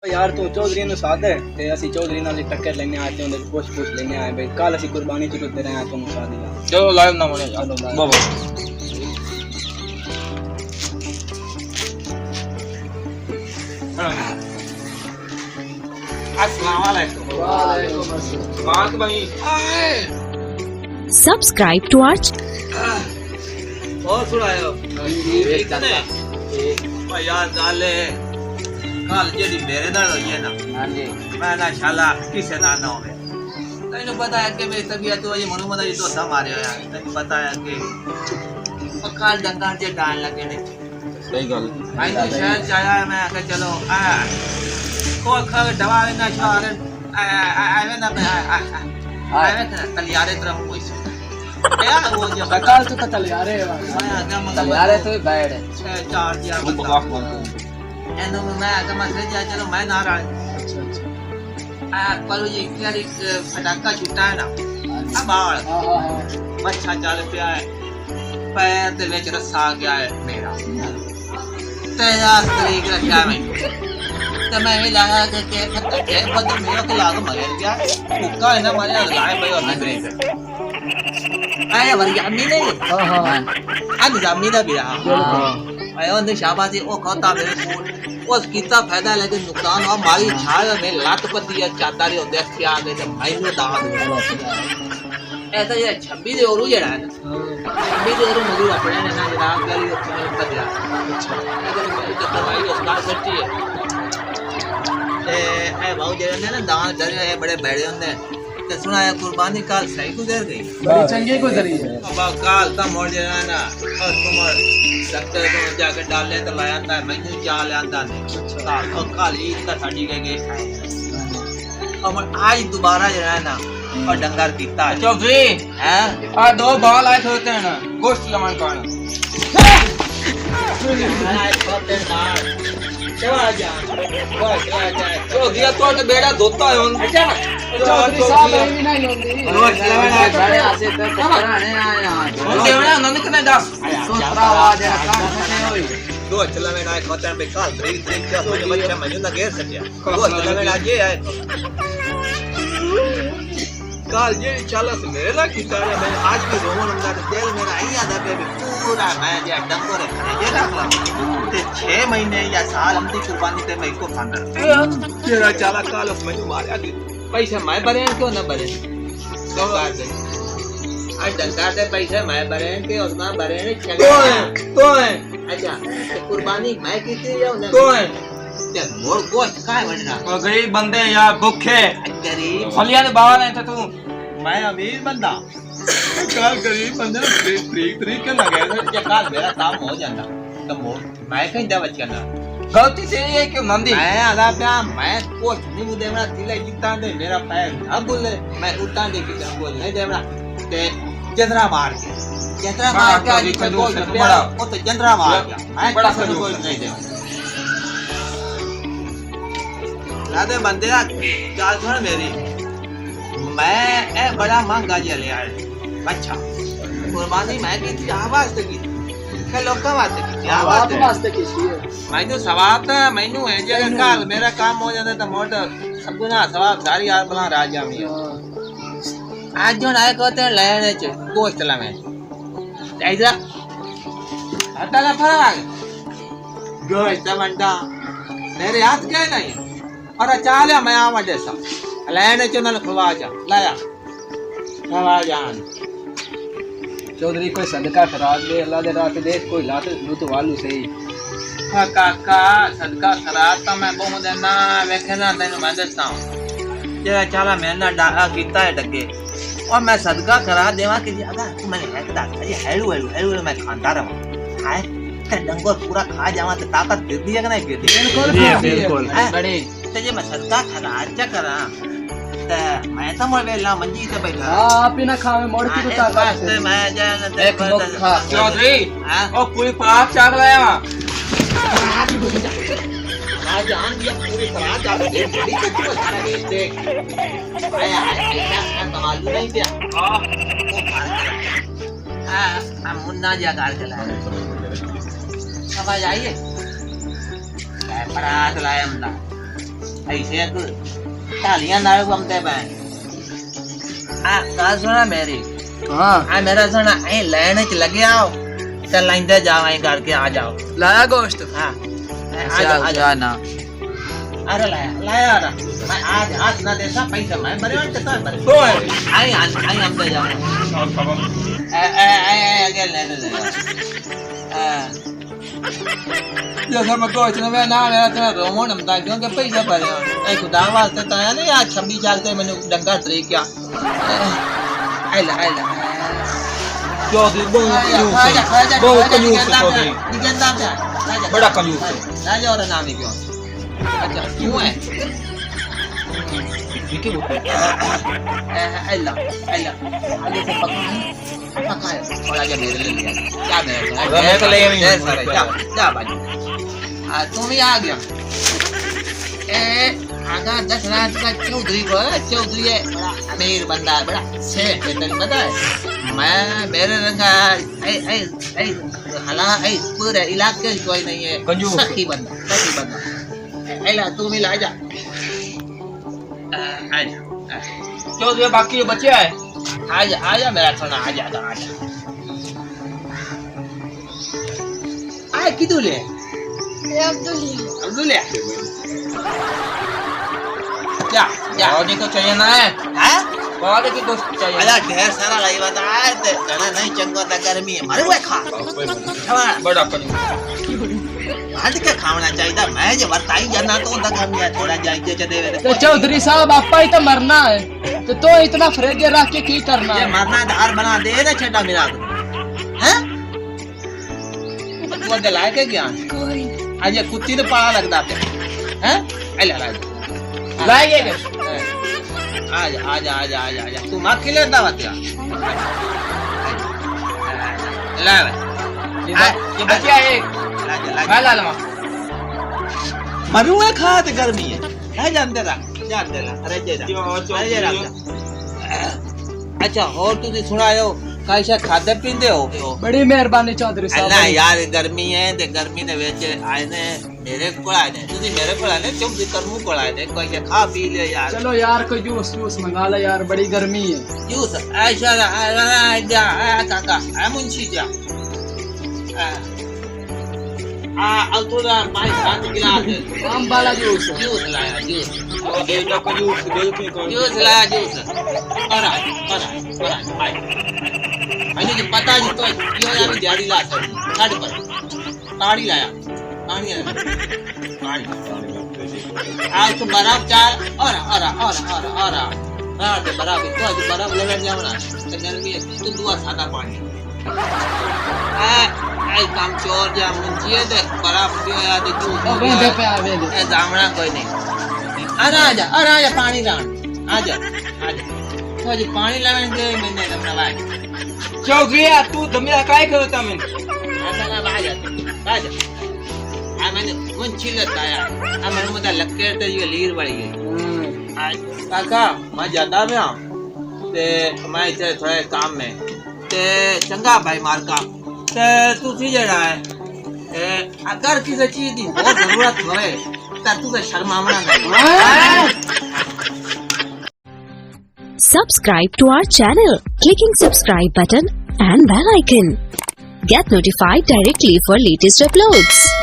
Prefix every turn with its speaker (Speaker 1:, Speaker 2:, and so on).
Speaker 1: यार तू चौधरी नु साथ है ते असि चौधरी नाल टक्कर लेने आए थे उन्हें पूछ लेने आए भाई कल असि कुर्बानी च दे रहे हैं तुम साथ ही
Speaker 2: चलो लाइव ना बने यार बाबा अस्सलाम वालेकुम
Speaker 1: वालेकुम अस्सलाम
Speaker 2: बात भाई
Speaker 3: Subscribe to our
Speaker 2: और सुनायो कितने ओ यार गाले कल जेडी मेरे नाल होई है ना
Speaker 1: हां जी
Speaker 2: मैं ना शाला किसे ना ना होवे तैਨੂੰ पता है कि मेरी तबीयत तो ये मनु मदा तो सा मारे यार तैਨੂੰ पता है कि अकाल डंगा जे डाल लगे ने सही गल आई तो शहर जाया मैं आके चलो को खा दवा ना शार आवे ना आवे ना तलियारे तरह कोई यार वो जो
Speaker 1: कल तो कतल यार है
Speaker 2: मैं आगे मगर
Speaker 1: यार है तो बैड है
Speaker 2: 4 दिया बकवास एनो मैं आगे मत जा चलो मैं ना रहा
Speaker 1: अच्छा अच्छा
Speaker 2: पर ये क्या एक फटाका छूटा है ना अब बाल
Speaker 1: हां हां हां
Speaker 2: मच्छा चल पिया है पैर दे विच रस्सा आ गया है मेरा तेरा तरीक रखा मैं तो मैं भी लगा के बदल मेरा को लाग मर गया भूखा है ना मारे लगाए भाई और ब्रेक आया वरी अम्मी ने
Speaker 1: हां हां
Speaker 2: आज अम्मी दा भी रहा आया उन्हें शाबाशी ओ खाता मेरे को उस कीता फायदा लेकिन नुकसान और मारी छाल में लात पति या चादर हो देख के आ गए तो भाई ने दाग ऐसा ये 26 और जड़ा है 26 और मजदूर अपने ने ना जरा गली और पद जा अच्छा अगर मेरी तो दवाई उसका सच्ची है ए भाऊ जे ने ना दान डरे है बड़े बैठे होंगे तो सुना है कुर्बानी काल सही गुजर गई
Speaker 1: बड़ी चंगी गुजरी है
Speaker 2: अब काल का मोड़ जे ना और तुम डॉक्टर को जाके डालने तो लाया था मैंने जा लियांदा नहीं काल और काल इतना साडी गए अब आज दोबारा जो है ना और डंगर पीता है चौधरी हैं आ 2 बाल आए होते हैं ना गोश्त लमन खाना चला जा तो दिया तो के बेड़ा धोता है अच्छा
Speaker 1: चौधरी साहब भी नहीं होंदी
Speaker 2: रोज लमन
Speaker 1: बड़े आसे तो कराने आया
Speaker 2: और देवना नंद कने दास
Speaker 1: सोतरा आवाज है कान होई
Speaker 2: दो चला में ना खाता पे काल ब्रेक ब्रेक क्या मुझे बच्चा मजू ना घेर सकिया दो चला में आज ये है काल ये चाला से मेरे ला कीता है मैं आज भी रोमन उनका तेल मेरा आई आधा पे पूरा मैं जे डंगोरे ये रखला ते 6 महीने या साल हमदी कुर्बानी ते मैं को खांदा तेरा चाला काल मजू मारया दी पैसा मैं भरे क्यों ना भरे सरकार दे आज डंगर दे पैसे मैं भरे के उसना भरे ने कोई अच्छा कुर्बानी मैं की थी या उन्हें कोई ते मोर गोश्त काहे बनना
Speaker 4: तो गरीब बंदे यार भूखे
Speaker 2: गरीब
Speaker 4: फलिया ने बावा नहीं तो तू
Speaker 2: मैं अमीर बंदा काल गरीब बंदे फ्रीक के लगे ये काल मेरा काम हो जाता तो मैं कहीं दवा चला
Speaker 4: गलती से ये क्यों नंदी
Speaker 2: मैं आधा प्या मैं कोच नहीं मुझे मेरा दिले जितना दे मेरा पैर ना बोले मैं उल्टा दे के बोल नहीं देवड़ा ते जंदरा मार के आज मैं बोल बड़ा वो तो जंदरा मार गया मैं
Speaker 4: बड़ा
Speaker 2: बोल नहीं दे लादे बंदे चाल सुन मेरी मैं ए बड़ा महंगा जे ले आया अच्छा कुर्बानी मैं की थी आवाज तक की के लोग का बात की आवाज
Speaker 1: वास्ते किसी है
Speaker 2: मैंने सवाब था मैंने है जे काल मेरा काम हो जाता तो मोट सब ना सवाब सारी यार बना राजा में आज जो आए कहते हैं लेने च गोश्त ला में ऐसा आता का फरक गोश्त बंदा मेरे हाथ के नहीं और चाले मैं आवा जैसा लेने चनल खवा जा लाया खवा जान
Speaker 1: चौधरी कोई सदका करा दे अल्लाह दे रात दे कोई लात लुत वालू सही
Speaker 2: हां काका सदका करा तो मैं बहुत देना वेखना तैਨੂੰ मैं दसता हूं जे चाला मैंने डाका कीता है डगे और मैं सदका करा देवा कि अगर मैंने है ये हेलू मैं खाता रहूं हाय ते डंगोर पूरा खा जावा तो ताकत दे दी है कि नहीं दे
Speaker 1: बिल्कुल बड़े
Speaker 2: ते जे मैं सदका खरा क्या करा ते मैं तो मोर वेला मंजी ते बैठा
Speaker 1: आप ही ना खावे मोड़ की तो ताकत
Speaker 2: ते मैं जे
Speaker 1: एक मुखा
Speaker 4: चौधरी
Speaker 2: हां
Speaker 4: ओ कोई पाप चाक लाया
Speaker 2: आज जान दिया पूरी बारात आ गई बड़ी तो सारा देख आया ऐसा कमाल नहीं दिया हां मुन्ना जी आकार चला अब आ जाइए बारात लाया हमदा ऐसे तालियां नाल बमते पे आ का सुना मेरी
Speaker 1: हाँ
Speaker 2: आ मेरा सुना ए लेने च लगे आओ चल लाइंदे जाओ आई करके आ जाओ
Speaker 1: लाया गोश्त
Speaker 2: हां आ जा ना अरे लाया अरे मैं आज ना देता पैसा मैं बरे और कितना बरे
Speaker 4: तो है
Speaker 2: आई हम दे जाओ
Speaker 4: और खबर
Speaker 2: ए आगे ले
Speaker 1: ये सब मैं गोश्त ना मैं ना मेरा
Speaker 2: तेरा रोमो नमता क्योंकि पैसा भरे ए खुदा वास्ते तो है ना यार 26 साल से मैंने डंगा ट्रे किया आइला
Speaker 4: चौधरी बहुत कंजूस है चौधरी बड़ा कंजूस है
Speaker 2: राजा और नाम क्यों अच्छा क्यों है
Speaker 4: विकी बोल
Speaker 2: आइला आगे से पका है और आगे मेरे ले लिया क्या मेरे
Speaker 4: मैं तो ले आई हूं
Speaker 2: सारे जा बाजू आ तुम ही आ गया ए आगा 10 रात का चौधरी को चौधरी है बड़ा अमीर बंदा है बड़ा सेठ है तेरे पता है मैं मेरे रंगा ऐ हला ऐ पूरे इलाके में कोई नहीं है
Speaker 4: कंजूस
Speaker 2: सखी बंदा ऐला तू मिल आजा आजा
Speaker 4: चौधरी बाकी बच्चे है
Speaker 2: आजा मेरा सोना आजा आ किधर ले अब्दुल क्या
Speaker 4: चौधरी को चाहिए ना है
Speaker 2: हैं
Speaker 4: चौधरी की दोस्त चाहिए
Speaker 2: अला ढेर सारा लाई बता है ते गाना नहीं चंगो ता गर्मी है मर हुए खा
Speaker 4: बड़ा कंजूस
Speaker 2: हट के खावना चाहिए मैं जो बताई जाना तो ता गर्मी है थोड़ा जाइए चले
Speaker 1: तो चौधरी साहब आपा ही तो मरना है तो इतना फ्रिज रख के की करना
Speaker 2: ये
Speaker 1: है
Speaker 2: मरना धार बना दे ना छेड़ा मिला हैं तू दिलाए के ज्ञान आज ये कुत्ती तो पाला लगता है हैं अला
Speaker 1: लाएंगे
Speaker 2: आजा तू मार के लेता बतिया ला
Speaker 4: ये बच्चे है मैं ला लूंगा
Speaker 2: मरुआ खा तो गर्मी है जानते ला अरे जे अच्छा और तुझे सुनायो कैसा खाते पींदे हो
Speaker 1: बड़ी मेहरबानी चौधरी साहब
Speaker 2: ना यार गर्मी है ते गर्मी ने वेच आए ने मेरे को आए ने तुझे मेरे को आए ने चुप कर मुंह को आए ने कोई खा पी ले यार
Speaker 1: चलो यार कोई जूस मंगा ले यार बड़ी गर्मी है
Speaker 2: जूस ऐसा जा काका आ मुंशी जा अब थोड़ा पानी साथ गिलास
Speaker 1: आम वाला जूस
Speaker 2: लाया जूस
Speaker 4: ये तो कंजूस बिल्कुल
Speaker 2: जूस लाया जूस और मैंने जो पता जी तो यो यार जारी ला सकती छाड़ पर पानी लाया पानी आज तो बर्फ चार और तो बर्फ तो आज बर्फ लेने जावना तो गर्मी है तो दुआ सादा पानी आई काम चोर जा मुंजिए दे बर्फ पियो यार दे जूस
Speaker 1: वेंदे पे आवे
Speaker 2: ए जामना कोई नहीं अरे आजा पानी लान आजा तो जी पानी लाने दे मैंने अपना भाई
Speaker 4: चौधरी तू दमिया काय करता मैं
Speaker 2: आता बाजा मैंने मन चिल्लता यार मैंने मुझे लगते तो ये लीर बड़ी है काका मैं जाता भी हूँ ते मैं इधर थोड़े काम में ते चंगा भाई मार का ते तू सी जड़ा है अगर किसी चीज की बहुत जरूरत होए तो तू से शर्मावना नहीं
Speaker 3: Subscribe to our channel, clicking subscribe button and bell icon. Get notified directly for latest uploads.